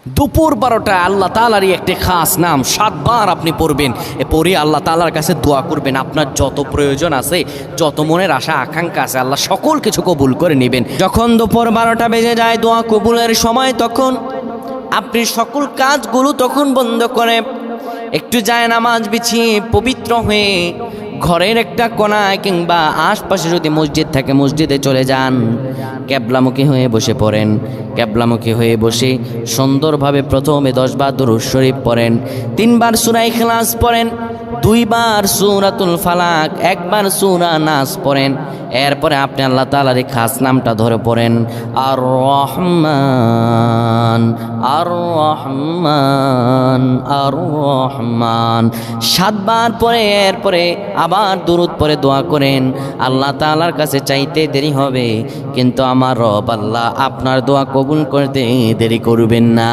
দুপুর 12টায় আল্লাহ তাআলারই একটি খাস নাম 7 বার আপনি পড়বেন। পড়ে আল্লাহ তাআলার কাছে দোয়া করবেন। আপনার যত প্রয়োজন আছে, যত মনের আশা আকাঙ্ক্ষা আছে, আল্লাহ সকল কিছু কবুল করে নেবেন। যখন দুপুর 12টা বেজে যায় দোয়া কবুলের সময়, তখন আপনি সকল কাজগুলো তখন বন্ধ করে একটু যায় নামাজ বিছিয়ে পবিত্র হয়ে ঘরের একটা কোনায় কিংবা আশপাশে যদি মসজিদ থাকে মসজিদে চলে যান। ক্যাবলামুখী হয়ে বসে পড়েন। ক্যাবলামুখী হয়ে বসে সুন্দরভাবে প্রথমে 10 বার দুরূদ শরীফ পড়েন, 3 বার সূরা ইখলাস পড়েন, 2 বার সূরাতুল ফালাক, 1 বার সূরা নাস পড়েন। এরপরে আপনি আল্লাহ তাআলার এই খাস নামটা ধরে পড়েন, আর রহমান আর রহমান আর রহমান 7 বার পরে এরপরে আবার দুরূদ পড়ে দোয়া করেন। আল্লাহ তাআলার কাছে চাইতে দেরি হবে, কিন্তু আমার রব আল্লাহ আপনার দোয়া কবুল করতে দেরি করবেন না।